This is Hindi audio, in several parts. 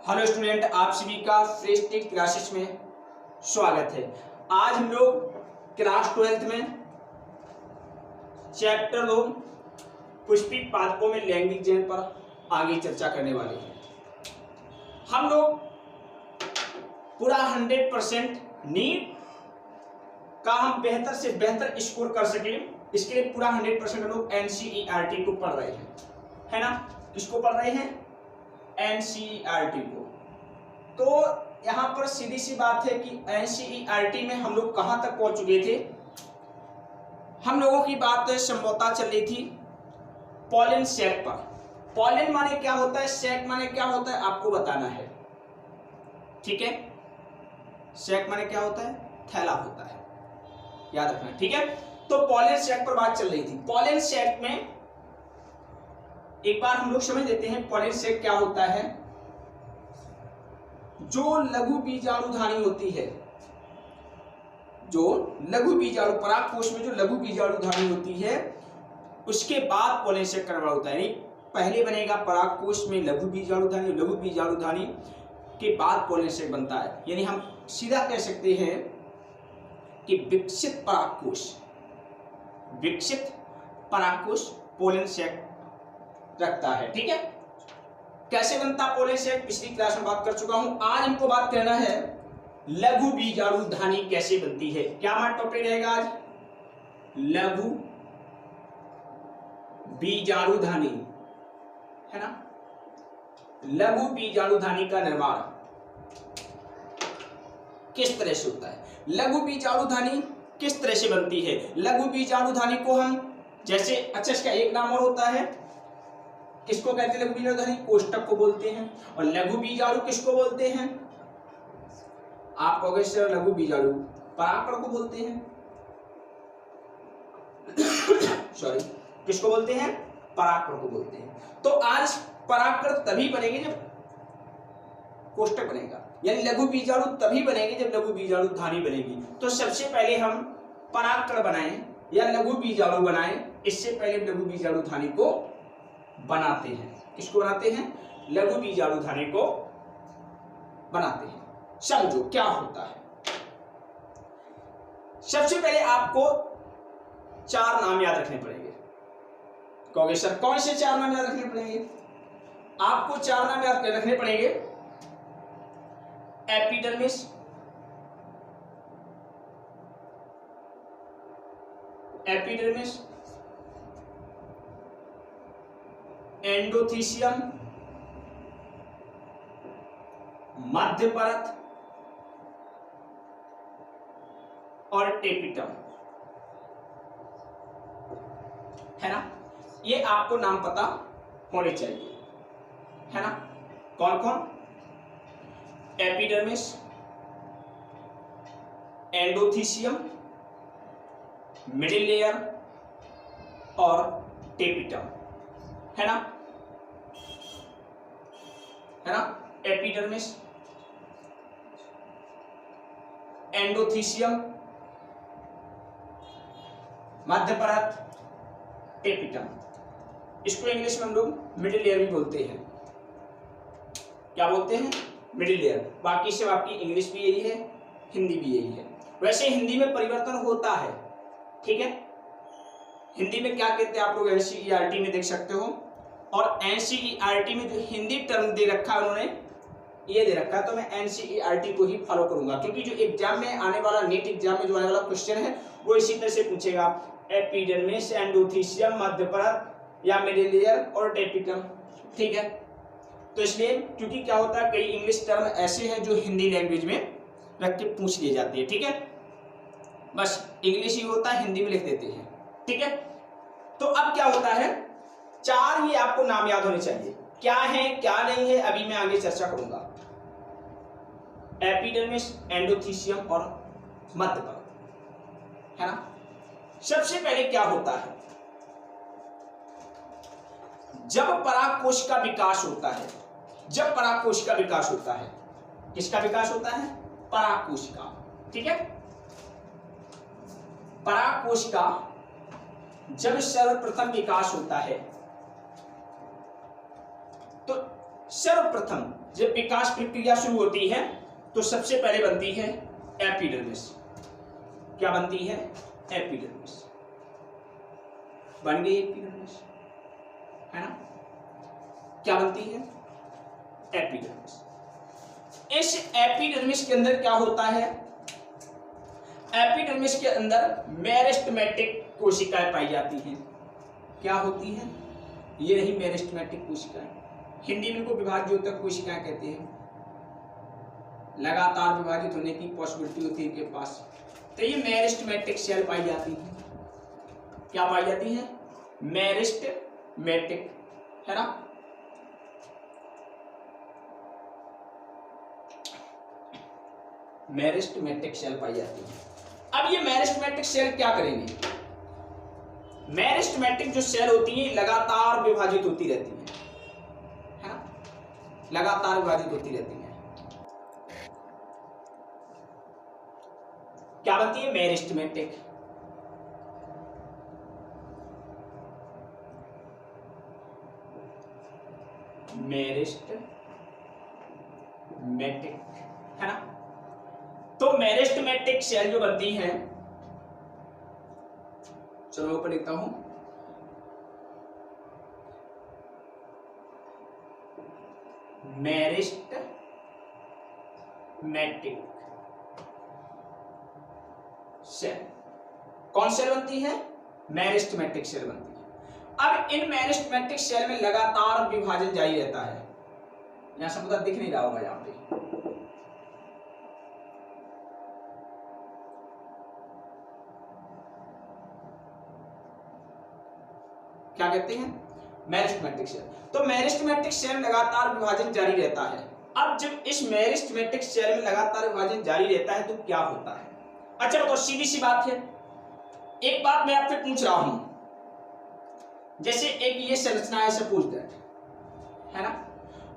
हेलो स्टूडेंट, आप सभी का फ्रेश क्लासेस में स्वागत है। आज हम लोग क्लास 12th में चैप्टर 2 पुष्पित पादपों में लैंगिक चयन पर आगे चर्चा करने वाले हैं। हम लोग पूरा 100% नीट का हम बेहतर से बेहतर स्कोर कर सके, इसके लिए पूरा 100% हम लोग एनसीईआरटी को पढ़ रहे हैं, है ना। किसको पढ़ रहे हैं? एनसीईआरटी को। तो यहां पर सीधी सी बात है कि एनसीईआरटी में हम लोग कहां तक पहुंच चुके थे। हम लोगों की बात संभवतः चल रही थी पॉलन सैक पर। पॉलन माने क्या होता है, सैक माने क्या होता है, आपको बताना है, ठीक है। सैक माने क्या होता है? थैला होता है, याद रखना, ठीक है। तो पॉलन सैक पर बात चल रही थी। पॉलन सैक में एक बार हम लोग समझ लेते हैं पॉलन सैक क्या होता है। जो लघु बीजाणुधानी होती है, जो लघु बीजाणु परागकोश में जो लघु बीजाणुधानी होती है, उसके बाद पॉलन सैक करना होता है। यानी पहले बनेगा परागकोश में लघु बीजाणुधानी, लघु बीजाणुधानी के बाद पॉलन सैक बनता है। यानी हम सीधा कह सकते हैं कि विकसित परागकोश पॉलन सैक रखता है, ठीक है। कैसे बनता पॉलन सैक पिछली क्लास में बात कर चुका हूं। आज हमको बात करना है लघु बीजाणुधानी कैसे बनती है। क्या हमारा टॉपिक रहेगा आज? लघु बीजाणुधानी, है ना। लघु बीजाणुधानी का निर्माण किस तरह से होता है, लघु बीजाणुधानी किस तरह से बनती है। लघु बीजाणुधानी को हम जैसे, अच्छा इसका एक नाम और होता है, किसको कहते हैं? लघु बीजाणुधानी कोष्ठक को बोलते हैं। और लघु बीजाणु किसको बोलते हैं? आप कहोगे सर लघु बीजाणु परागकण को बोलते हैं। सॉरी, किसको बोलते हैं? परागकण को बोलते हैं। तो आज परागकण तभी बनेंगे जब कोष्ठक बनेगा, यानी लघु बीजाणु तभी बनेंगे जब लघु बीजाणुधानी बनेगी। तो सबसे पहले हम परागकण बनाएं या लघु बीजाणु बनाएं, इससे पहले लघु बीजाणुधानी को बनाते हैं। किसको बनाते हैं? लघु बीजाणुधानी को बनाते हैं। समझो क्या होता है। सबसे पहले आपको 4 नाम याद रखने पड़ेंगे। कहोगे सर कौन से 4 नाम याद रखने पड़ेंगे? आपको 4 नाम याद रखने पड़ेंगे। एपिडर्मिस, एंडोथीसियम, मध्य परत और टेपिटम, है ना। ये आपको नाम पता होने चाहिए, है ना। कौन कौन? एपिडर्मिस, एंडोथीसियम, मिडिल लेयर और टेपिटम, है ना, एपिडर्मिस, एंडोथीसियम, मध्य परत, टेपिटम। इसको इंग्लिश में हम लोग मिडिल लेयर भी बोलते हैं। क्या बोलते हैं? Middle layer. बाकी सब आपकी इंग्लिश भी यही है, हिंदी भी यही है। वैसे हिंदी में परिवर्तन होता है, ठीक है। हिंदी में क्या कहते हैं आप लोग एनसीईआरटी में देख सकते हो। और एनसीईआरटी में जो हिंदी टर्म दे रखा है उन्होंने, ये दे रखा है, तो मैं एनसीईआरटी को ही फॉलो करूंगा, क्योंकि जो एग्जाम में आने वाला, नीट एग्जाम में जो आने वाला क्वेश्चन है वो इसी तरह से पूछेगा। एपिडर्मिस, एंडोथीसियम, मध्य परत या मिडिल लेयर और टेपिटम, ठीक है। तो इसलिए क्योंकि क्या होता है, कई इंग्लिश टर्म ऐसे हैं जो हिंदी लैंग्वेज में रख के पूछ लिए जाते हैं, ठीक है। बस इंग्लिश ही होता है, हिंदी में लिख देते हैं, ठीक है। तो अब क्या होता है, 4 ये आपको नाम याद होने चाहिए। क्या है क्या नहीं है अभी मैं आगे चर्चा करूंगा। एपिडर्मिस, एंडोथीसियम और मध्य परत, है ना। सबसे पहले क्या होता है, जब परागकोश का विकास होता है, जब परागकोश का विकास होता है, किसका विकास होता है? परागकोश का, ठीक है। परागकोश का जब सर्वप्रथम विकास होता है, तो सर्वप्रथम जब विकास प्रक्रिया शुरू होती है तो सबसे पहले बनती है एपिडर्मिस। क्या बनती है? एपिडर्मिस। बन गई एपिडर्मिस, है ना? क्या बनती है? एपिडर्मिस। इस एपिडर्मिस के अंदर क्या होता है? एपिडर्मिस के अंदर मेरिस्टेमेटिक कोशिकाएं पाई जाती हैं। क्या होती हैं? ये रही मेरिस्टेमेटिक कोशिकाएं। हिंदी में इनको विभाज्योतक कोशिकाएं कहते हैं। लगातार विभाजित होने की पॉसिबिलिटी होती है इनके पास। तो ये मेरिस्टेमेटिक सेल पाई जाती है। क्या पाई जाती है? मेरिस्टेमेटिक, है ना? मेरिस्टेमेटिक सेल पाई जाती है। अब ये मेरिस्टेमेटिक सेल क्या करेंगे? मेरिस्टेमेटिक जो सेल होती है लगातार विभाजित होती रहती है ना? लगातार विभाजित होती रहती है। क्या बनती है? मेरिस्टेमेटिक। मेरिस्टेमेटिक, है ना? तो मेरिस्टेमेटिक सेल जो बनती हैं, चलो ऊपर लिखता हूं, मेरिस्टेमेटिक सेल। कौन सेल बनती है? मेरिस्टेमेटिक सेल बनती है। अब इन मेरिस्टेमेटिक सेल में लगातार विभाजन जारी रहता है। यहां समुद्र दिख नहीं रहा होगा यहां पे। क्या कहते हैं? Meristematic cell. तो मेरिस्टेमेटिक सेल लगातार विभाजन जारी रहता है। अब जब इस मेरिस्टेमेटिक सेल में लगातार विभाजन जारी रहता है तो क्या होता है? अच्छा तो सीधी सी बात है, एक बात मैं आपसे पूछ रहा हूं, जैसे एक ये संरचना है, सपोज दैट, है ना?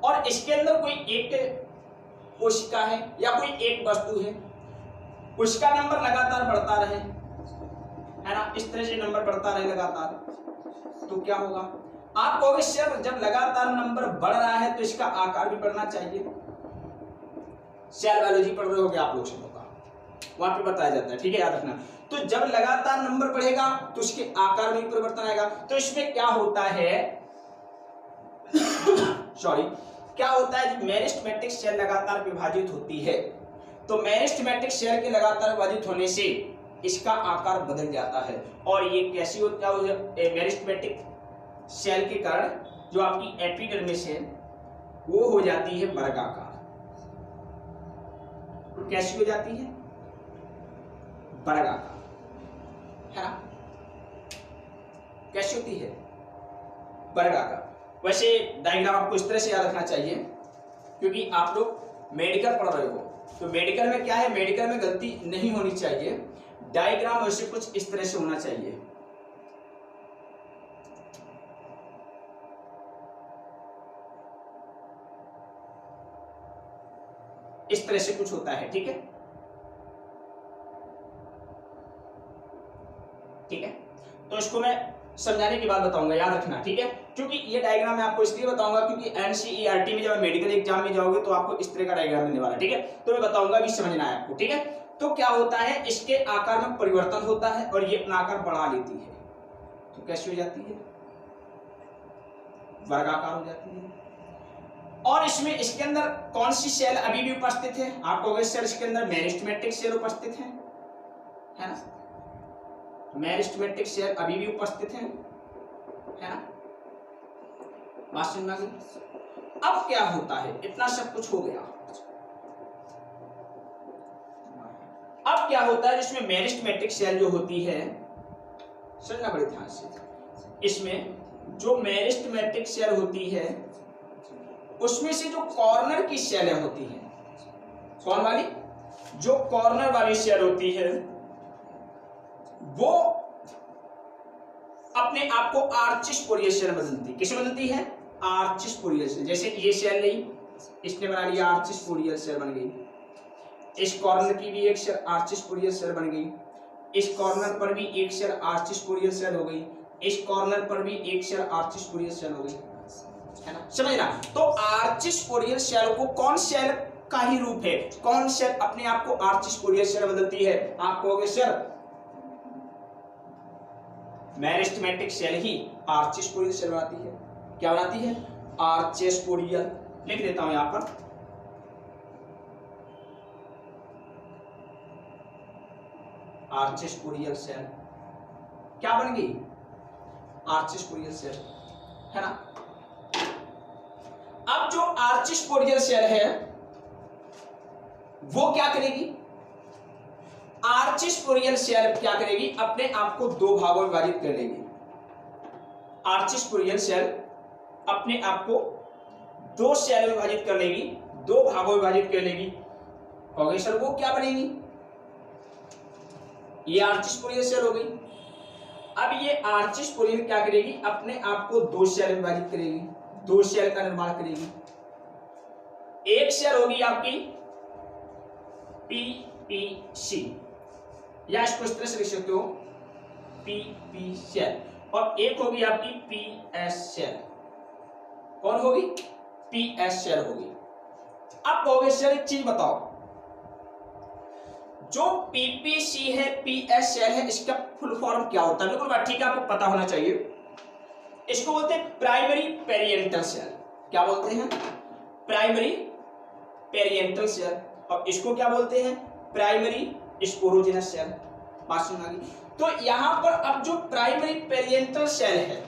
और इसके अंदर कोई एक कोशिका है या कोई एक वस्तु है, उसका नंबर लगातार बढ़ता रहे, है ना? इस तरह से नंबर बढ़ता रहे लगातार, तो क्या होगा? आप कहोगे सर जब लगातार नंबर बढ़ रहा है तो इसका आकार भी बढ़ना चाहिए। सेल बायोलॉजी पढ़ रहे होगे आप लोग सब होगा, वहां पे बताया जाता है, ठीक है, याद रखना। तो जब लगातार नंबर बढ़ेगा तो उसके आकार में परिवर्तन आएगा। तो इसमें क्या होता है सॉरी, क्या होता है? जब मेरिस्टेमेटिक सेल लगातार विभाजित होती है तो मेरिस्टेमेटिक सेल के लगातार विभाजित होने से इसका आकार बदल जाता है। और ये कैसी होता है? मेरिस्टेमेटिक सेल के कारण जो आपकी एपिडर्मिस है वो हो जाती है वर्गाकार। कैसी हो जाती है? वर्गाकार, है ना? कैसी होती है? वर्गाकार। वैसे डायग्राम आपको इस तरह से याद रखना चाहिए, क्योंकि आप लोग मेडिकल पढ़ रहे हो, तो मेडिकल में क्या है, मेडिकल में गलती नहीं होनी चाहिए। डायग्राम वैसे कुछ इस तरह से होना चाहिए। इस तरह से कुछ होता है, ठीक है, ठीक है। तो इसको मैं समझाने के बाद बताऊंगा, याद रखना, ठीक है। क्योंकि ये डायग्राम मैं आपको इसलिए बताऊंगा क्योंकि एनसीईआरटी में जब मेडिकल एग्जाम में जाओगे तो आपको इस तरह का डायग्राम मिलने वाला है, ठीक है। तो मैं बताऊंगा कि समझना है आपको, ठीक है। तो क्या होता है, इसके आकार में परिवर्तन होता है और ये अपना आकार बढ़ा लेती है, तो कैसी हो जाती है? वर्गाकार हो जाती है। और इसमें इसके अंदर कौन सी सेल अभी भी उपस्थित है? आप कहोगे सर इसके अंदर मेरिस्टेमेटिक सेल उपस्थित है ना? मेरिस्टेमेटिक सेल अभी भी उपस्थित है ना? बात समझ में आ गई? अब क्या होता है, इतना सब कुछ हो गया, अब क्या होता है, जिसमें मेरिस्टेमेटिक सेल जो होती है, सुनना बड़े ध्यान से, इसमें जो मेरिस्टेमेटिक सेल होती है उसमें से जो कॉर्नर की सेलें होती हैं, कौन वाली? जो कॉर्नर वाली सेल होती है वो अपने आप को आर्चिस्पोरियल सेल बदलती है। किसमें बदलती है? आर्चिस्पोरियल सेल। जैसे ये सेल नहीं, इसने बना लिया आर्चिस्पोरियल सेल बन गई, इस कॉर्नर की भी एक सेल आर्चिस्पोरियल सेल बन गई, इस कॉर्नर पर भी एक सेल आर्चिस्पोरियल सेल हो गई, इस कॉर्नर पर भी एक सेल आर्चिस्पोरियल सेल हो गई। है ना, समझना। तो आर्चिस्पोरियल सेल को कौन सेल का ही रूप है, कौन सेल अपने आप को आर्चिस्पोरियल सेल बदलती है? आप कहोगे सर मेरिस्टेमेटिक सेल ही आर्चिस्पोरियल सेल बनाती है। क्या बनाती है? आर्चिस्पोरियल। लिख देता हूं यहां पर, आर्चिस्पोरियल सेल क्या बन गई? आर्चिस्पोरियल सेल, है ना। अब जो आर्चिस्पोरियल सेल है वो क्या करेगी? आर्चिस्पोरियल सेल क्या करेगी? अपने आप को दो भागों में विभाजित कर लेगी। आर्चिस्पोरियल सेल अपने आप को दो सेल में विभाजित कर लेगी, दो भागों में विभाजित कर लेगी। कहोगे सर वो क्या बनेगी? ये आर्चिस्पोरियल सेल हो गई। अब ये आर्चिस्पोरियल क्या करेगी? अपने आप को दो सेल में विभाजित करेगी, दो सेल का निर्माण करेगी। एक सेल होगी आपकी पीपीसी, या इसको इस तरह से लिख सकते हो पीपी सेल, और एक होगी आपकी पीएस सेल। कौन होगी? पीएस सेल होगी। अब कहोगे सर एक चीज बताओ, जो पीपीसी है, पीएस सेल है, इसका फुल फॉर्म क्या होता है? बिल्कुल बात ठीक है, आपको पता होना चाहिए। इसको बोलते हैं प्राइमरी पेरिएंटल सेल। क्या बोलते हैं? Primary parietal cell. और इसको क्या बोलते हैं? Primary sporogenous cell. बात सुन आ गई? तो यहां पर अब जो प्राइमरी पेरिएंटल सेल है,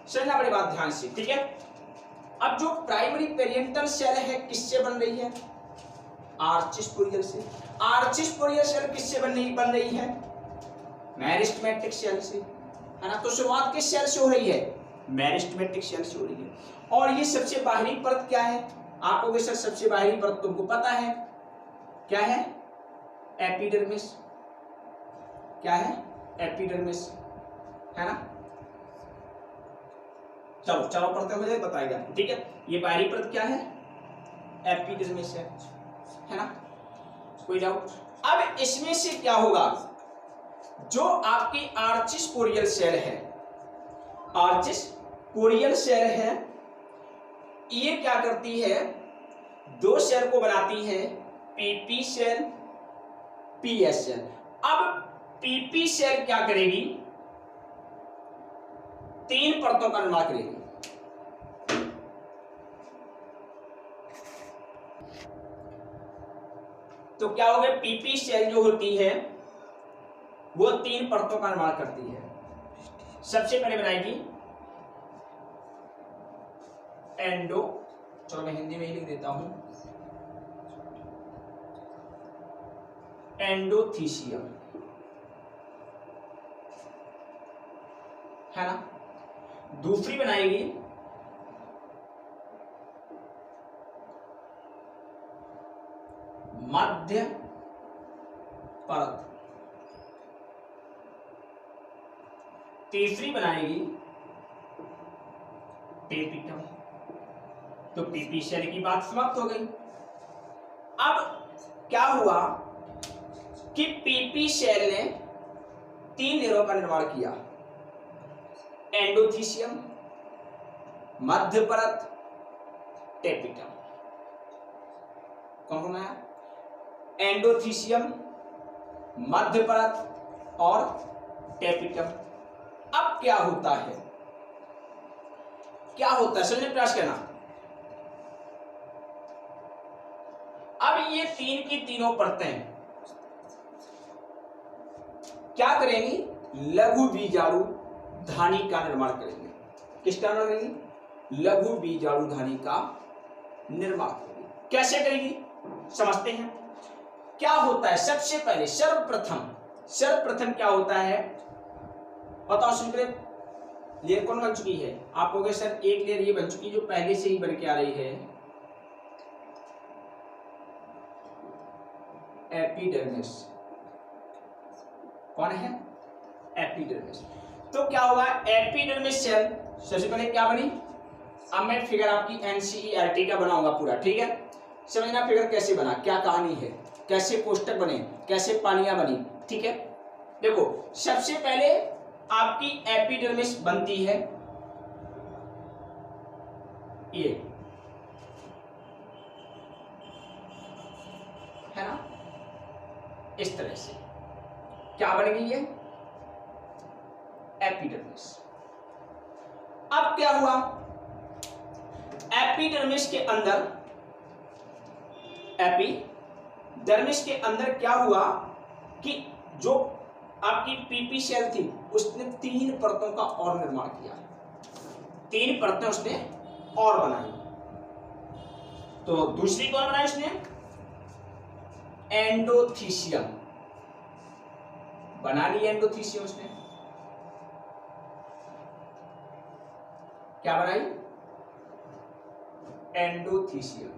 सुनना बड़ी बात ध्यान से, ठीक है। अब जो प्राइमरी पेरिएंटल सेल है किससे बन रही है? आर्चिस्पोरियल से। आर्चिस्पोरियल सेल किससे बन रही है? मेरिस्टेमेटिक सेल से, है ना। तो शुरुआत किस सेल से हो रही है? मेरिस्टेमेटिक सेल से हो रही है। और ये सबसे बाहरी परत क्या है? आप कहोगे सर सबसे बाहरी परत तुमको पता है क्या है? एपिडर्मिस। क्या है? एपिडर्मिस, है ना। चलो चलो पढ़ते हुए बताएगा, ठीक है। ये बाहरी परत क्या है? एपिडर्मिस है ना। कोई डाउट? अब इसमें से क्या होगा? जो आपकी आर्चिस्पोरियल सेल है, आर्चिस्पोरियल सेल है, ये क्या करती है? दो सेल को बनाती है, पीपी सेल, पीएस सेल। अब पीपी सेल क्या करेगी? तीन परतों का निर्माण करेगी। तो क्या होगा? पीपी सेल जो होती है वो तीन परतों का निर्माण करती है। सबसे पहले बनाएगी एंडो, चलो मैं हिंदी में ही लिख देता हूं, एंडोथीसियम, है ना। दूसरी बनाएगी मध्य परत, तीसरी बनाएगी टेपिटम। तो पीपी सेल की बात समाप्त हो गई। अब क्या हुआ कि पीपी सेल ने तीन लेयरों का निर्माण किया, एंडोथीसियम, मध्य परत, टेपिटम। कौन कौन आया? एंडोथीसियम, मध्य परत और टेपिटम। अब क्या होता है? क्या होता है समझने प्रयास करना। अब ये तीन की तीनों परतें क्या करेंगी? लघु बीजाणु धानी का निर्माण करेंगे। किसका निर्माण करेंगी? लघु बीजाणु धानी का निर्माण करेंगे। कैसे करेंगी समझते हैं। क्या होता है? सबसे पहले सर्वप्रथम क्या होता है बताओ सुन। लेयर कौन बन चुकी है? आप कहोगे सर एक लेयर ये बन चुकी जो पहले से ही बन के आ रही है, एपिडर्मिस। कौन है? एपिडर्मिस। तो क्या होगा? एपिडर्मिस सेल सबसे पहले क्या बनी? अब मैं फिगर आपकी एनसीईआरटी का बनाऊंगा पूरा, ठीक है। समझना फिगर कैसे बना, क्या कहानी है, कैसे कोष्टक बने, कैसे पानियां बनी, ठीक है। देखो सबसे पहले आपकी एपिडर्मिस बनती है, ये है ना, इस तरह से क्या बन गई है, एपिडर्मिस। अब क्या हुआ, एपिडर्मिस के अंदर, एपिडर्मिस के अंदर क्या हुआ कि जो आपकी पीपी सेल थी उसने 3 परतों का और निर्माण किया, 3 परतें उसने और बनाई। तो दूसरी कौन बनाई उसने, एंडोथीसियम बना ली, एंडोथीसियम उसने क्या बनाई, एंडोथीसियम।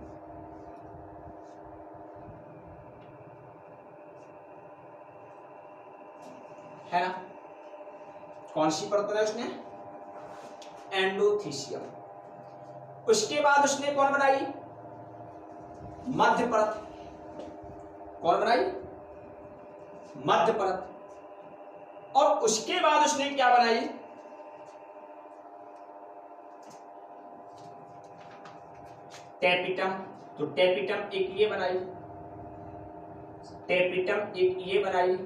है ना, कौन सी परत बनाई उसने, एंडोथीसियम। उसके बाद उसने कौन बनाई, मध्य परत। कौन बनाई, मध्य परत। और उसके बाद उसने क्या बनाई, टेपिटम। तो टेपिटम एक ये बनाई, टेपिटम एक ये बनाई,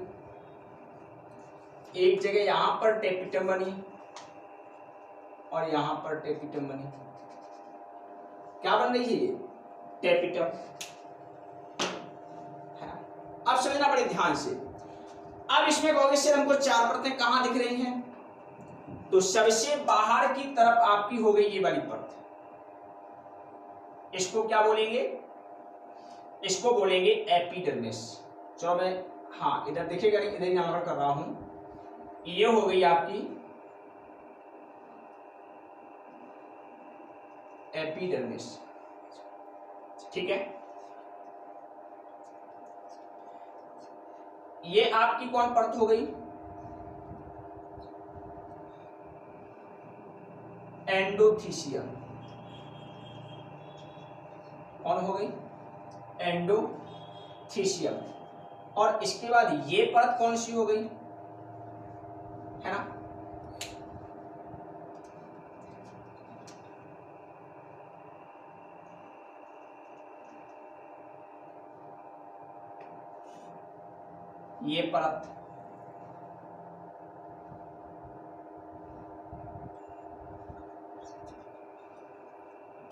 एक जगह यहां पर टेपिटम बनी और यहां पर टेपिटम बनी। क्या बन रही है ये, टेपिटम। है ना, अब समझना पड़े ध्यान से। अब इसमें कहोगे सर हमको 4 परतें कहां दिख रही हैं, तो सबसे बाहर की तरफ आपकी हो गई ये वाली परत, इसको क्या बोलेंगे, इसको बोलेंगे एपिडर्मिस। चलो मैं, हाँ इधर देखिएगा, इधर ही नाम कर रहा हूं, ये हो गई आपकी एपिडर्मिस। ठीक है, ये आपकी कौन परत हो गई, एंडोथीसियम। कौन हो गई, एंडोथीसियम। और इसके बाद ये परत कौन सी हो गई, है ना, ये परत।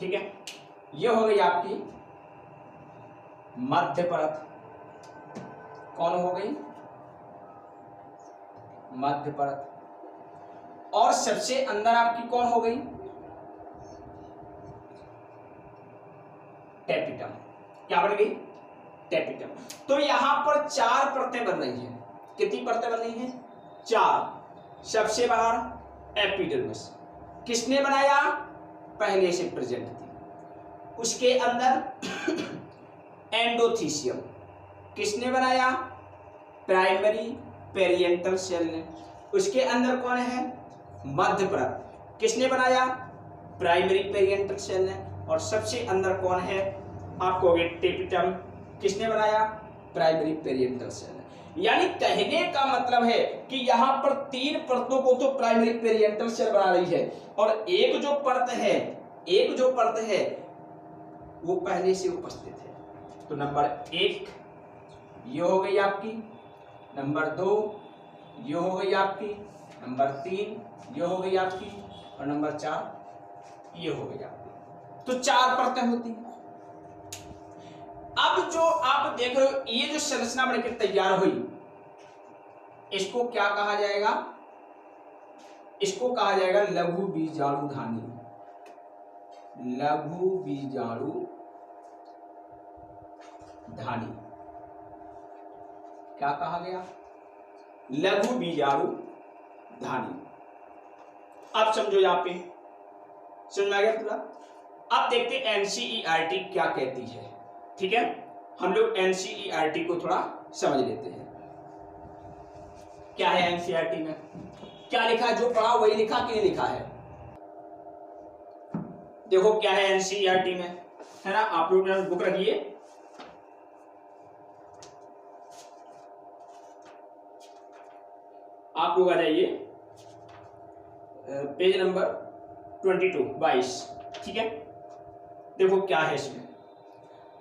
ठीक है, ये हो गई आपकी मध्य परत। कौन हो गई, मध्य परत। और सबसे अंदर आपकी कौन हो गई, टेपिटम। क्या बन गई, टेपिटम। तो यहां पर 4 परतें बन रही हैं। कितनी परतें बन रही हैं, 4। सबसे बाहर एपिडर्मिस, किसने बनाया, पहले से प्रेजेंट थी। उसके अंदर एंडोथीसियम, किसने बनाया, प्राइमरी पेरिएंटल सेल ने। उसके अंदर कौन है, मध्य परत, किसने बनाया, प्राइमरी पेरिएंटल सेल ने। और सबसे अंदर कौन है, आपको टेपिटम, किसने बनाया, प्राइमरी पेरिएंटल सेल ने। यानी कहने का मतलब है कि यहां पर 3 परतों को तो प्राइमरी पेरिएंटल सेल बना रही है, और एक जो परत है वो पहले से उपस्थित है। तो नंबर 1 ये हो गई आपकी, नंबर 2 ये हो गई आपकी, नंबर 3 ये हो गई आपकी, और नंबर 4 ये हो गई आपकी। तो 4 परतें होती हैं। अब जो आप देख रहे हो, ये जो संरचना बनकर तैयार हुई, इसको क्या कहा जाएगा, इसको कहा जाएगा लघु बीजाणुधानी। लघु बीजाणुधानी। क्या कहा गया, लघु बीजाणुधानी। अब समझो, यहां पे समझ में आ गया पूरा। अब देखते हैं एनसीईआरटी क्या कहती है। ठीक है, हम लोग एनसीईआरटी को थोड़ा समझ लेते हैं। क्या है एनसीईआरटी में, क्या लिखा है, जो पढ़ा वही लिखा कि नहीं लिखा है। देखो क्या है एनसीईआरटी में, है ना, आप लोग बुक रखिए। आप लोग आ जाइए पेज नंबर 22। ठीक है, देखो क्या है इसमें,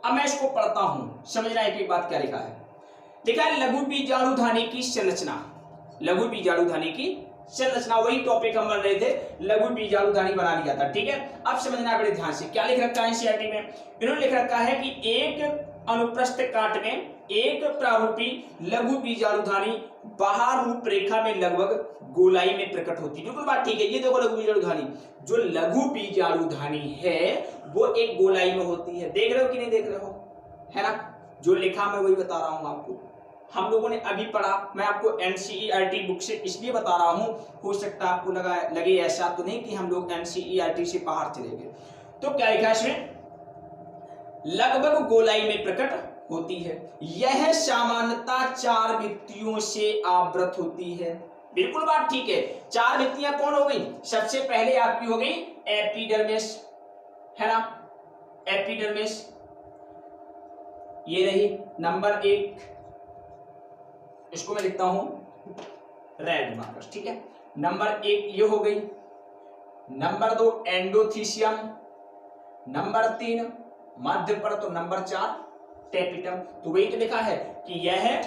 अब मैं इसको पढ़ता हूं, समझना एक एक बात क्या लिखा है। लिखा है लघु बीजाणु ध्वनि की संरचना, लघु बीजाणु ध्वनि की संरचना, वही टॉपिक हम पढ़ रहे थे, लघु बीजाणु ध्वनि बना लिया था, ठीक है। अब समझना बड़े ध्यान से, क्या लिख रखा है एनसीईआरटी में, इन्होंने लिख रखा है कि एक अनुप्रस्थ काट में एक प्रारूपी लघु बीजाणु ध्वनि बाहर रूपरेखा में लगभग गोलाई में प्रकट होती है। बिल्कुल बात ठीक है, ये देखो लघु बीजाणु ध्वनि, जो लघु बीजाणु ध्वनि है वो एक गोलाई में होती है, देख रहे हो कि नहीं देख रहे हो, है ना, जो लिखा मैं वही बता रहा हूं आपको, हम लोगों ने अभी पढ़ा, मैं आपको एनसीईआरटी बुक से इसलिए बता रहा हूं, हो सकता है आपको लगे ऐसा तो नहीं कि हम लोग एनसीईआरटी से बाहर चले गए। तो क्या लिखा है इसमें, लगभग गोलाई में प्रकट होती है, यह सामान्यतः 4 भित्तियों से आवृत होती है। बिल्कुल बात ठीक है, 4 भित्तियां कौन हो गई, सबसे पहले आपकी हो गई एपिडर्मिस, है ना, एपिडर्मिस ये रही नंबर 1, इसको मैं लिखता हूं रेड मार्कर, ठीक है, नंबर 1 ये हो गई, नंबर 2 एंडोथीसियम, नंबर 3 मध्य परत और नंबर 4 टेपिटम। तो वही तो लिखा है कि यह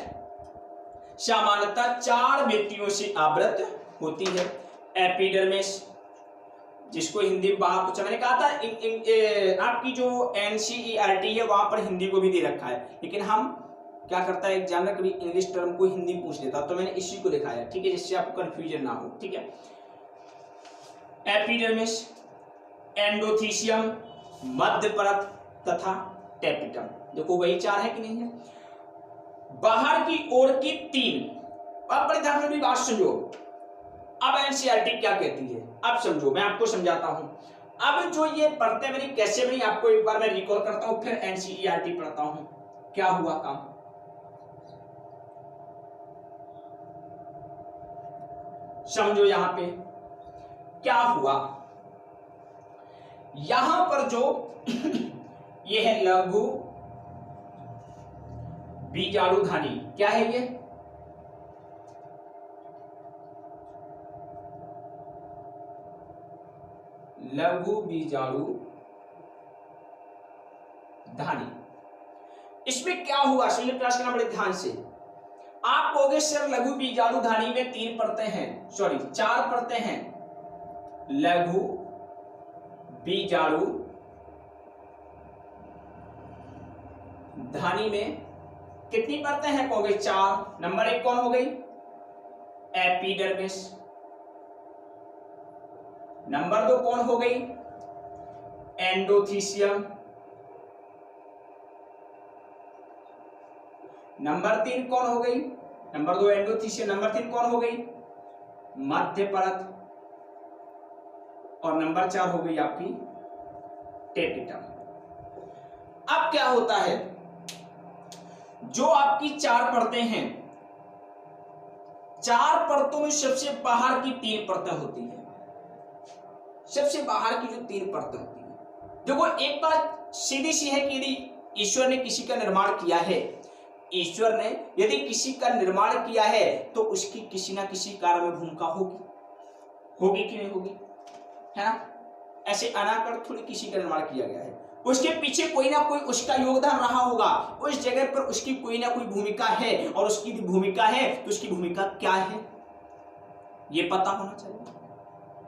सामान्यतः 4 भित्तियों से आवृत होती है। एपिडर्मिस, जिसको हिंदी में बाहर कुछ मैंने कहा था आपकी जो एनसीईआरटी है वहां पर हिंदी को भी दे रखा है, लेकिन हम क्या करता है एग्जामिनर कभी इंग्लिश टर्म को हिंदी पूछ लेता, तो मैंने इसी को लिखा है, ठीक है, जिससे आपको कंफ्यूजन ना हो, ठीक है। एपिडर्मिस, एंडोथीसियम, मध्य परत तथा टेपिटम, देखो वही 4 है कि नहीं है। बाहर की ओर की 3, अब बड़े ध्यान से बात समझो, अब एनसीईआरटी क्या कहती है, अब समझो, मैं आपको समझाता हूं। अब जो ये पढ़ते मैंने कैसे बनी, आपको एक बार मैं रिकॉल करता हूं, फिर एनसीईआरटी पढ़ता हूं, क्या हुआ काम। समझो यहां पे क्या हुआ, यहां पर जो ये है लघु बीजाणु ध्वनि, क्या है ये, लघु बीजाणु ध्वनि। इसमें क्या हुआ, समझने प्रयास करना बड़े ध्यान से। आप कहोगे सर लघु बीजाणु ध्वनि में 3 परतें हैं, सॉरी 4 परतें हैं, लघु बीजाणु ध्वनि में कितनी परतें हैं, कहोगे 4। नंबर 1 कौन हो गई, एपिडर्मिस, नंबर 2 कौन हो गई, एंडोथीसियम, नंबर 3 कौन हो गई, नंबर 2 एंडोथीसियम, नंबर 3 कौन हो गई, मध्य परत, और नंबर 4 हो गई आपकी टेपिटम। अब क्या होता है, जो आपकी 4 परतें हैं, 4 परतों में सबसे बाहर की 3 परतें होती है, सबसे बाहर की जो 3 परतें होती है। देखो एक बात सीधी सी है कि यदि ईश्वर ने किसी का निर्माण किया है, ईश्वर ने यदि किसी का निर्माण किया है तो उसकी किसी ना किसी कार्य में भूमिका होगी, होगी कि नहीं होगी, है ना। ऐसे अनाकर थोड़ी किसी का निर्माण किया गया है, उसके पीछे कोई ना कोई उसका योगदान रहा होगा, उस जगह पर उसकी कोई ना कोई भूमिका है, और उसकी भूमिका है तो उसकी भूमिका क्या है ये पता होना चाहिए,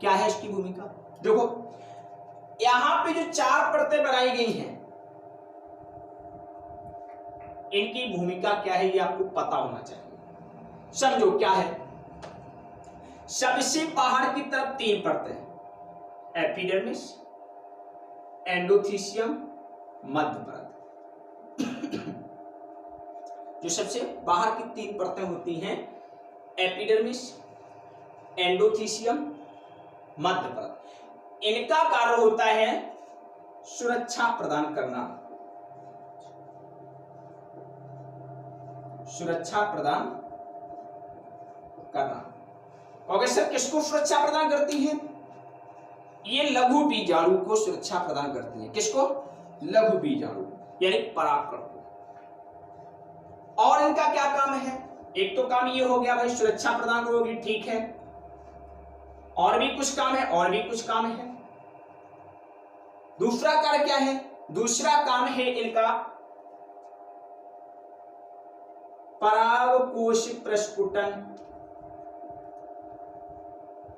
क्या है उसकी भूमिका। देखो यहां पे जो 4 परतें बनाई गई हैं, इनकी भूमिका क्या है ये आपको पता होना चाहिए। समझो क्या है, सबसे बाहर की तरफ 3 परतें, एपिडर्मिस, एंडोथीसियम, मध्य परत। जो सबसे बाहर की 3 परतें होती हैं, एपिडर्मिस, एंडोथीसियम, मध्य परत, इनका कार्य होता है सुरक्षा प्रदान करना, सुरक्षा प्रदान करना। ओके सर, किसको सुरक्षा प्रदान करती है, ये लघु बीजाणु को सुरक्षा प्रदान करती है। किसको, लघु बीजाणु यानी परागकण को। और इनका क्या काम है, एक तो काम ये हो गया भाई सुरक्षा प्रदान करोगी, ठीक है, और भी कुछ काम है, और भी कुछ काम है। दूसरा कार्य क्या है? दूसरा काम है इनका परागकोश प्रस्फुटन।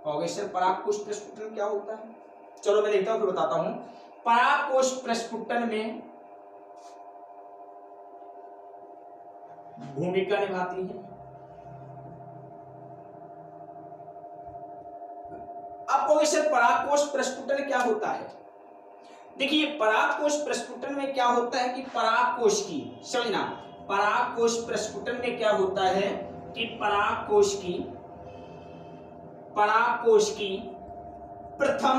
परागकोश प्रस्फुटन क्या होता है? चलो मैं देखता हूं फिर बताता हूं। परागकोश प्रस्फुटन में भूमिका निभाती है। अब कहोगे सर परागकोश प्रस्फुटन क्या होता है? देखिए परागकोश प्रस्फुटन में क्या होता है कि परागकोश की, समझना, परागकोश प्रस्फुटन में क्या होता है कि परागकोश की प्रथम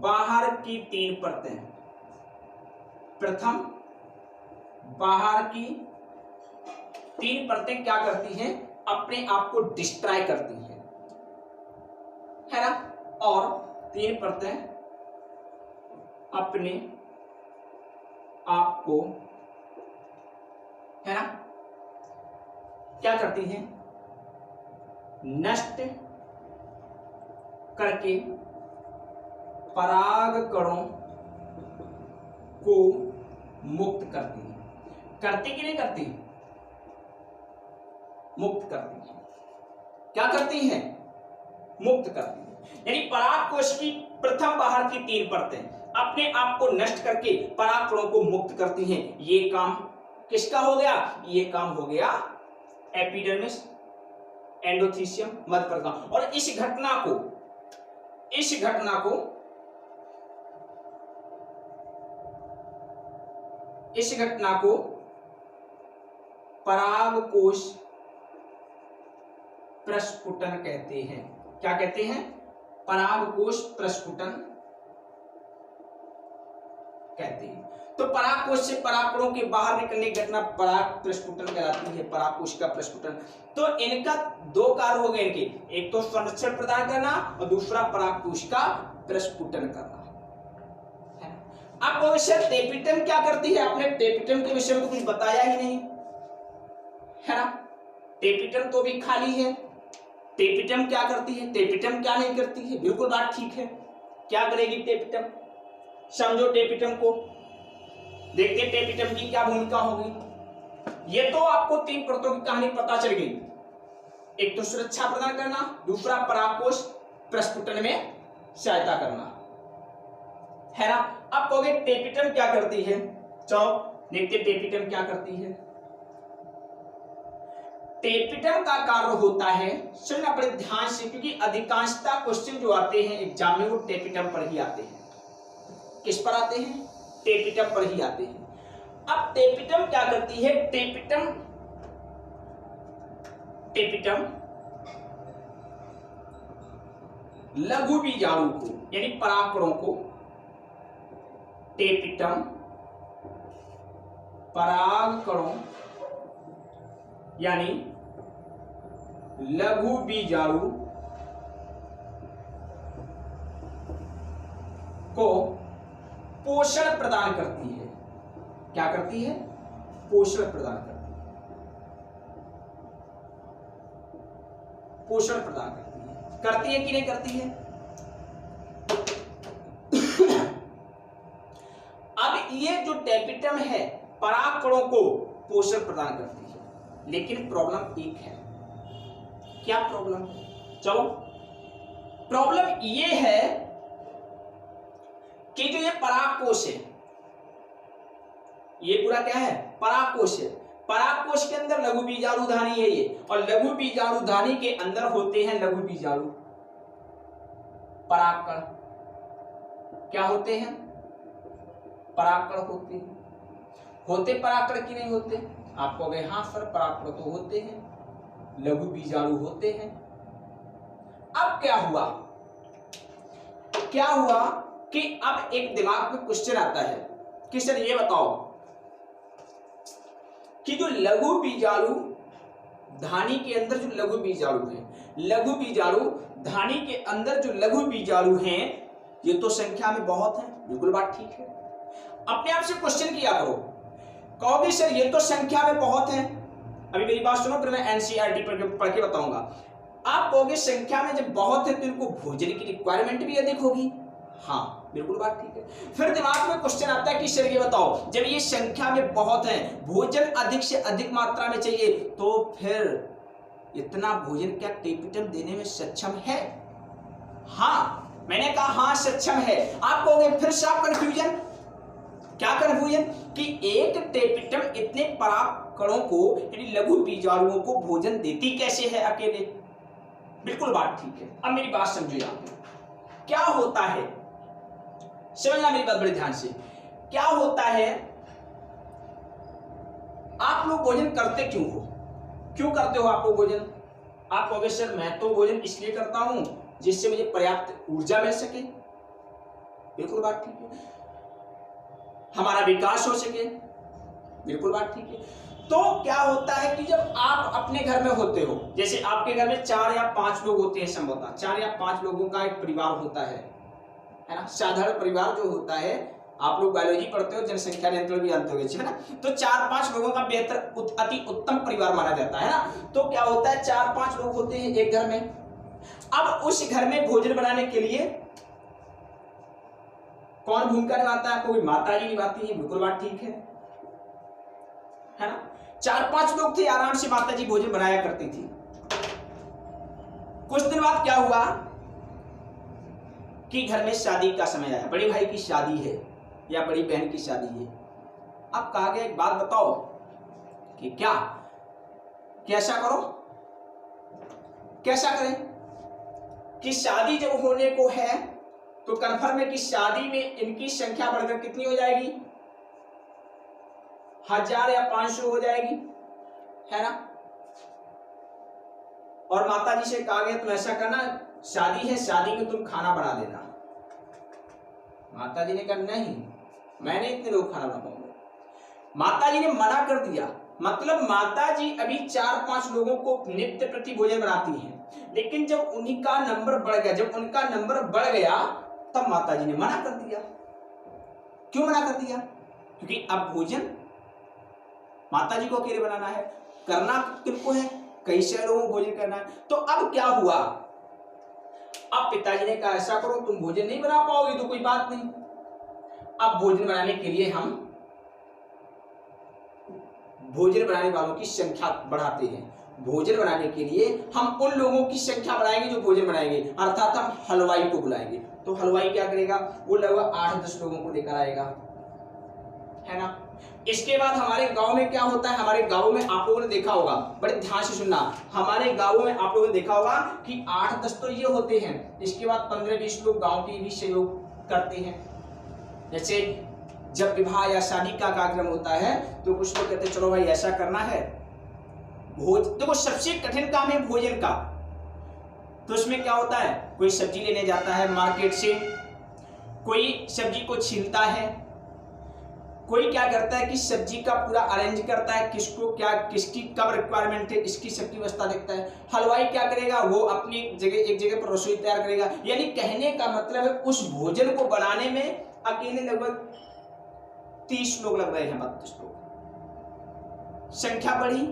बाहर की 3 परतें, प्रथम बाहर की 3 परतें क्या करती हैं? अपने आप को डिस्ट्रॉय करती हैं, है ना। और 3 परतें अपने आप को, है ना, क्या करती हैं? नष्ट करके पराग कणों को मुक्त करती है। करती कि नहीं करती? मुक्त करती है। क्या करती है? मुक्त करती है। यानी परागकोश की प्रथम बाहर की 3 परतें अपने आप को नष्ट करके पराग कणों को मुक्त करती हैं। ये काम किसका हो गया? ये काम हो गया एपिडर्मिस, एंडोथीसियम, मध्यपर्दा। और इस घटना को परागकोश प्रस्फुटन कहते हैं। क्या कहते हैं? परागकोश प्रस्फुटन कहते हैं। तो परागकोश से परागकणों के बाहर निकलने की घटना पराग प्रस्फुटन कहलाती है, परागकोश का प्रस्फुटन। तो इनका 2 कार्य हो गए इनके, एक तो संरक्षण प्रदान करना और दूसरा परागकोश का प्रस्फुटन करना। अब क्वेश्चन टेपिटम क्या करती है? आपने टेपिटम के विषय में तो कुछ बताया ही नहीं, है ना। टेपिटम तो भी खाली है। टेपिटम क्या करती है? टेपिटम क्या नहीं करती है? बिल्कुल बात ठीक है। क्या करेगी टेपिटम? समझो टेपिटम को, देखते टेपिटम की क्या भूमिका होगी। ये तो आपको 3 परतों की कहानी पता चल गई। एक तो सुरक्षा प्रदान करना, दूसरा परागकोश प्रस्फुटन में सहायता करना, है ना। अब कहोगे टेपिटम क्या करती है? चलो देखते टेपिटम क्या करती है। टेपिटम का कार्य होता है, सुनना बड़े ध्यान से, क्योंकि अधिकांशतः क्वेश्चन जो आते हैं एग्जाम में वो टेपिटम पर ही आते हैं। किस पर आते हैं? टेपिटम पर ही आते हैं। अब टेपिटम क्या करती है? टेपिटम लघु बीजाणु को, यानी परागकणों को, टेपिटम परागकणों यानी लघु बीजाणु को पोषण प्रदान करती है। क्या करती है? पोषण प्रदान करती है। पोषण प्रदान करती है। करती है कि नहीं करती है? अब ये जो टेपिटम है परागकणों को पोषण प्रदान करती है, लेकिन प्रॉब्लम एक है। क्या प्रॉब्लम? चलो, प्रॉब्लम ये है कि जो ये परागकोश है, ये पूरा क्या है? परागकोश है। परागकोश के अंदर लघु बीजाणुधानी है ये, और लघु बीजाणुधानी के अंदर होते हैं लघु बीजाणु परागकण। क्या होते हैं? परागकण होते हैं। होते परागकण की नहीं होते? आप कहोगे हाँ सर परागकण तो होते हैं, लघु बीजाणु होते हैं। अब क्या हुआ कि अब एक दिमाग में क्वेश्चन आता है कि सर ये बताओ कि जो लघु बीजाणु धानी के अंदर जो लघु बीजाणु है, लघु बीजाणु धानी के अंदर जो लघु बीजाणु हैं, ये तो संख्या में बहुत है। बिल्कुल बात ठीक है। अपने आप से क्वेश्चन किया करो, कहोगे सर ये तो संख्या में बहुत है। अभी मेरी बात सुनो, फिर मैं एनसीईआरटी पढ़ के बताऊंगा। आप कहोगे संख्या में जब बहुत है तो इनको भोजन की रिक्वायरमेंट भी अधिक होगी, हाँ, बिल्कुल बात ठीक है। फिर दिमाग में क्वेश्चन आता है कि सर ये बताओ, जब ये संख्या में बहुत है, भोजन अधिक से अधिक मात्रा में चाहिए, तो फिर इतना भोजन क्या टेपिटम देने में सक्षम है? हाँ, मैंने कहा हाँ सक्षम है। आप कहोगे फिर से आप कंफ्यूजन, क्या कंफ्यूजन कि एक टेपिटम इतने परागकणों को यानी लघु बीजाणुओं को भोजन देती कैसे है अकेले? बिल्कुल बात ठीक है। अब मेरी बात समझो, यहां पे क्या होता है, समझना मेरी बात बड़े ध्यान से। क्या होता है, आप लोग भोजन करते क्यों हो? क्यों करते हो आप लोग भोजन? आप कहोगे सर मैं तो भोजन इसलिए करता हूं जिससे मुझे पर्याप्त ऊर्जा मिल सके। बिल्कुल बात ठीक है। हमारा विकास हो सके। बिल्कुल बात ठीक है। तो क्या होता है कि जब आप अपने घर में होते हो, जैसे आपके घर में 4 या 5 लोग होते हैं, संभवतः 4 या 5 लोगों का एक परिवार होता है ना? साधारण परिवार जो होता है, आप लोग बायोलॉजी पढ़ते हो, जनसंख्या नियंत्रण भी जानते हो, है ना? तो 4-5 लोगों का बेहतर अति उत्तम परिवार माना जाता है ना? तो क्या होता है, 4-5 लोग होते हैं एक घर में। अब उस घर में भोजन बनाने के लिए कौन भूमिका निभाता है? कोई माता जी निभाती है। बिल्कुल बात ठीक है ना? 4-5 लोग थे, आराम से माता जी भोजन बनाया करती थी। कुछ दिन बाद क्या हुआ कि घर में शादी का समय आया, बड़े भाई की शादी है या बड़ी बहन की शादी है। अब कहा गया एक बात बताओ कि क्या कैसा करो, कैसा करें कि शादी जब होने को है तो कन्फर्म है कि शादी में इनकी संख्या बढ़कर कितनी हो जाएगी? 1000 या 500 हो जाएगी, है ना? और माता जी से कहा गया तुम ऐसा करना, शादी है, शादी में तुम खाना बना देना। माता जी ने कहा नहीं, मैं नहीं इतने लोग खाना बना पाऊंगा। माता जी ने मना कर दिया। मतलब माता जी अभी 4-5 लोगों को नित्य प्रति भोजन बनाती हैं, लेकिन जब उन्हीं का नंबर बढ़ गया, जब उनका नंबर बढ़ गया तब माता जी ने मना कर दिया। क्यों मना कर दिया? क्योंकि अब भोजन माता जी को अकेले बनाना है, करना किनको है? कई सारे लोगों को भोजन करना है। तो अब क्या हुआ, अब पिताजी ने कहा ऐसा करो, तुम भोजन नहीं बना पाओगे तो कोई बात नहीं, अब भोजन बनाने के लिए हम भोजन बनाने वालों की संख्या बढ़ाते हैं। भोजन बनाने के लिए हम उन लोगों की संख्या बढ़ाएंगे जो भोजन बनाएंगे, अर्थात हम हलवाई को बुलाएंगे। तो हलवाई क्या करेगा? वो लगभग 8-10 लोगों को लेकर आएगा, है ना? इसके बाद हमारे गांव में क्या होता है, हमारे गांव में आप लोगों ने देखा होगा, बड़े ध्यान से सुनना, हमारे गांव में आप लोगों ने देखा होगा कि 8-10 तो ये होते हैं, इसके बाद 15-20 लोग गांव के भी सहयोग करते हैं। जैसे जब विवाह या शादी का कार्यक्रम होता है तो कुछ लोग कहते हैं चलो भाई ऐसा करना है, देखो सबसे कठिन काम है भोजन का। तो उसमें क्या होता है, कोई सब्जी लेने जाता है मार्केट से, कोई सब्जी को छीलता है, कोई क्या करता है कि सब्जी का पूरा अरेंज करता है, किसको क्या किसकी कब रिक्वायरमेंट है इसकी सबकी व्यवस्था देखता है। हलवाई क्या करेगा, वो अपनी जगह एक जगह पर रसोई तैयार करेगा। यानी कहने का मतलब है उस भोजन को बनाने में अकेले लगभग 30 लोग लग रहे हैं, 32 लोग। संख्या बढ़ी,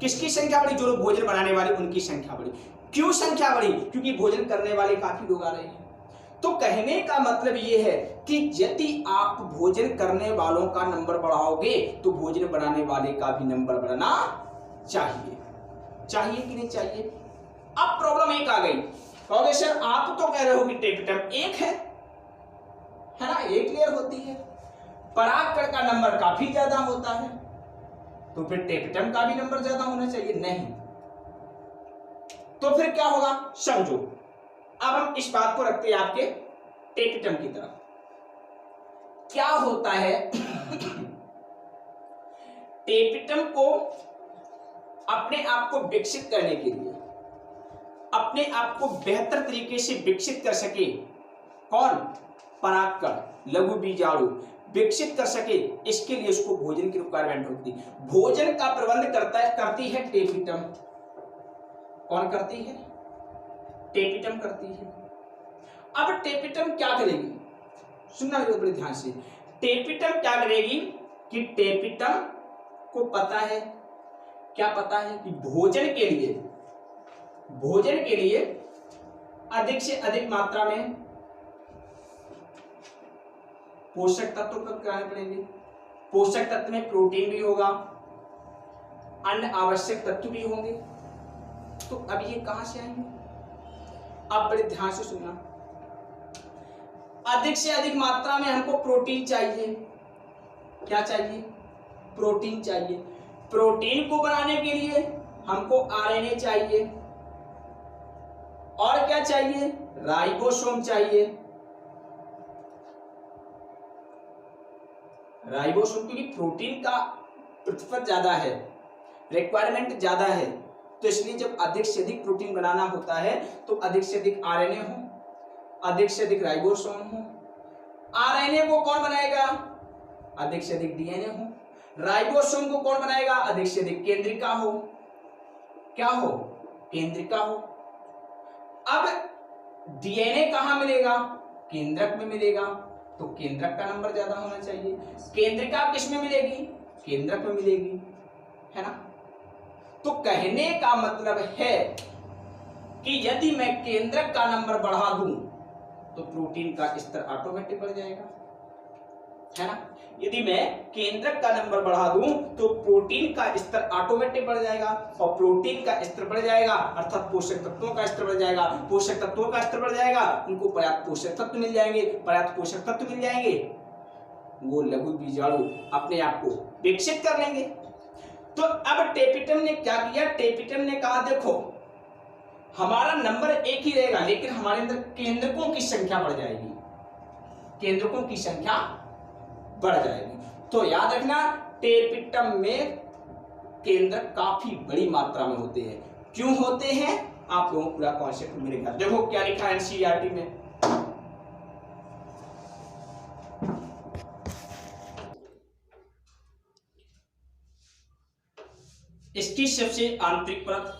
किसकी संख्या बढ़ी? जो लोग भोजन बनाने वाले उनकी संख्या बढ़ी। क्यों संख्या बढ़ी? क्योंकि भोजन करने वाले काफी लोग आ रहे हैं। तो कहने का मतलब यह है कि यदि आप भोजन करने वालों का नंबर बढ़ाओगे तो भोजन बनाने वाले का भी नंबर बढ़ना चाहिए। चाहिए कि नहीं चाहिए? अब प्रॉब्लम एक आ गई, कहोगे सर आप तो कह रहे हो कि टेपिटम एक है ना, एक लेयर होती है, परागकण का नंबर काफी ज्यादा होता है, तो फिर टेपिटम का भी नंबर ज्यादा होना चाहिए। नहीं, तो फिर क्या होगा समझो। अब हम इस बात को रखते हैं आपके टेपिटम की तरफ। क्या होता है टेपिटम को अपने आप को विकसित करने के लिए, अपने आप को बेहतर तरीके से विकसित कर सके, कौन? परागकण, लघु बीजाणु विकसित कर सके, इसके लिए उसको भोजन की रिक्वायरमेंट होती है। भोजन का प्रबंध करती है टेपिटम। कौन करती है? टेपिटम करती है। अब टेपिटम क्या करेगी, सुनना मेरे बड़े ध्यान से। टेपिटम क्या करेगी कि टेपिटम को पता है, क्या पता है कि भोजन के लिए अधिक से अधिक मात्रा में पोषक तत्व कब कराने पड़ेंगे? पोषक तत्व में प्रोटीन भी होगा, अन्य आवश्यक तत्व भी होंगे। तो अब ये कहां से आएंगे? आप बड़े ध्यान से सुनना। अधिक से अधिक मात्रा में हमको प्रोटीन चाहिए। क्या चाहिए? प्रोटीन चाहिए। प्रोटीन को बनाने के लिए हमको आरएनए चाहिए, और क्या चाहिए? राइबोसोम चाहिए। राइबोसोम, क्योंकि प्रोटीन का प्रतिशत ज्यादा है, रिक्वायरमेंट ज्यादा है, तो इसलिए जब अधिक से अधिक प्रोटीन बनाना होता है तो अधिक से अधिक आरएनए हो, अधिक से अधिक राइबोसोम हो। आरएनए को कौन बनाएगा? अधिक से अधिक डीएनए हो। राइबोसोम को कौन बनाएगा? अधिक से अधिक केंद्रिका हो। क्या हो? केंद्रिका हो। अब डीएनए कहां मिलेगा? केंद्रक में मिलेगा, तो केंद्रक का नंबर ज्यादा होना चाहिए। केंद्रिका किस में मिलेगी? केंद्रक में मिलेगी, है ना। तो कहने का मतलब है कि यदि मैं केंद्रक का नंबर बढ़ा दूं तो प्रोटीन का स्तर ऑटोमेटिक बढ़ जाएगा, है ना। यदि मैं केंद्रक का नंबर बढ़ा दूं तो प्रोटीन का स्तर ऑटोमेटिक बढ़ जाएगा, और प्रोटीन का स्तर बढ़ जाएगा अर्थात पोषक तत्वों का स्तर बढ़ जाएगा। पोषक तत्वों का स्तर बढ़ जाएगा, उनको पर्याप्त पोषक तत्व मिल जाएंगे। पर्याप्त पोषक तत्व मिल जाएंगे, वो लघु बीजाणु अपने आप को विकसित कर लेंगे। तो अब टेपिटम ने क्या किया? टेपिटम ने कहा देखो हमारा नंबर एक ही रहेगा, लेकिन हमारे अंदर केंद्रकों की संख्या बढ़ जाएगी, केंद्रकों की संख्या बढ़ जाएगी। तो याद रखना, टेपिटम में केंद्र काफी बड़ी मात्रा में होते हैं। क्यों होते हैं? आप लोगों को पूरा कॉन्सेप्ट मिलेगा। देखो क्या लिखा है एनसीईआरटी में, इसकी सबसे आंतरिक परत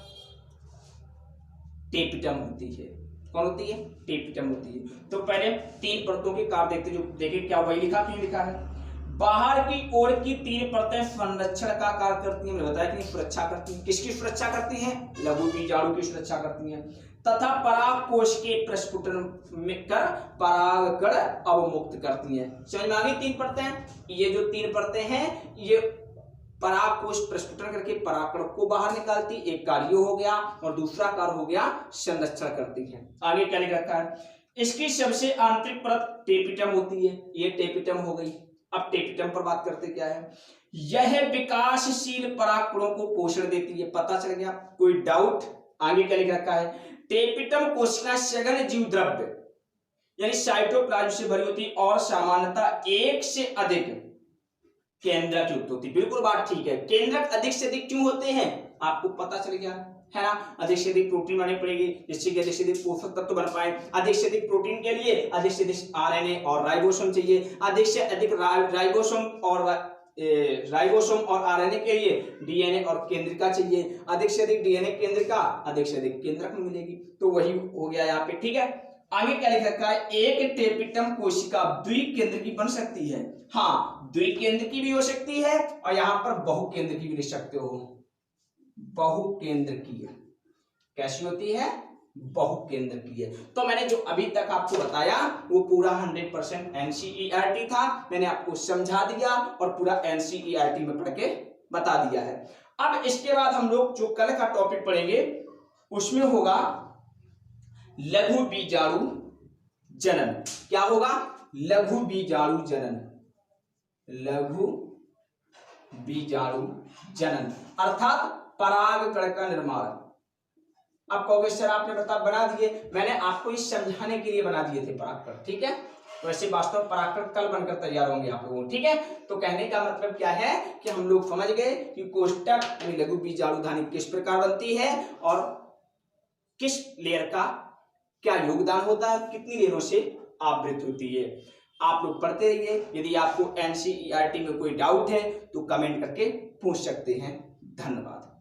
टेपिटम होती है। कौन होती है? टेपिटम होती है। तो पहले 3 परतों के कार्य देखते, जो देखे क्या वही लिखा, क्यों लिखा है? बाहर की ओर की 3 परतें संरक्षण का कार्य करती हैं। मैंने बताया कि सुरक्षा करती हैं। किसकी सुरक्षा करती हैं? लघु बीजाणु की सुरक्षा करती हैं। तथा पराग कोश के प्रस्फुटन में कर परागकण अवमुक्त करती हैं। समझ में आ गई? 3 परतें। ये जो 3 परतें हैं ये पराग कोश प्रस्फुटन करके परागकण को बाहर निकालती, एक कार्य हो गया, और दूसरा कार्य हो गया संरक्षण करती है। आगे क्या लिख रखा है? इसकी सबसे आंतरिक परत टेपिटम होती है। ये टेपिटम हो गई। अब टेपिटम पर बात करते क्या है? यह विकासशील परागकणों को पोषण देती है। पता चल गया? कोई डाउट? आगे क्या लिख रखा है? टेपिटम कोशिका सघन जीव द्रव्य यानी साइटोप्लाज्म से भरी होती, और सामान्यतः एक से अधिक केंद्रक युक्त होती। बिल्कुल बात ठीक है। केंद्रक अधिक से अधिक क्यों होते हैं? आपको पता चल गया, है ना। अधिक से अधिक प्रोटीन बनानी पड़ेगी, जिससे कि अधिक से अधिक पोषक तत्व बन पाए। अधिक से अधिक प्रोटीन के लिए अधिक से अधिक आरएनए और राइबोसोम चाहिए। अधिक से अधिक राइबोसोम और आरएनए के लिए डीएनए और केंद्रिका चाहिए। अधिक से अधिक डीएनए केंद्रिका अधिक से अधिक केंद्रक में मिलेगी। तो वही हो गया यहाँ पे, ठीक है। आगे क्या लिखा रखा है? एक टेपिटम कोशिका द्विकेंद्रकी बन सकती है। हाँ, द्विकेंद्रकी भी हो सकती है, और यहां पर बहुकेंद्रकी भी लिख सकते हो। बहुकेंद्रकीय कैसी होती है? बहुकेंद्रकीय। तो मैंने जो अभी तक आपको बताया वो पूरा 100% एनसीईआरटी था। मैंने आपको समझा दिया और पूरा एनसीईआरटी में पढ़ के बता दिया है। अब इसके बाद हम लोग जो कल का टॉपिक पढ़ेंगे उसमें होगा लघु बीजाणु जनन। क्या होगा? लघु बीजाणु जनन। लघु बीजाणु जनन अर्थात परागकण का निर्माण। आप कहोगे सर आपने बना दिए, मैंने आपको इस समझाने के लिए बना दिए थे परागकण, ठीक है। वैसे वास्तव में परागकण कल बनकर तैयार होंगे आप लोगों, ठीक है। तो कहने का मतलब क्या है कि हम लोग समझ गए कि कोष्ठक में लघु बीजाणु धानी किस प्रकार बनती है और किस लेयर का क्या योगदान होता है, कितनी लेयरों से आवृत होती है। आप लोग पढ़ते रहिए। यदि आपको एनसीईआरटी में कोई डाउट है तो कमेंट करके पूछ सकते हैं। धन्यवाद।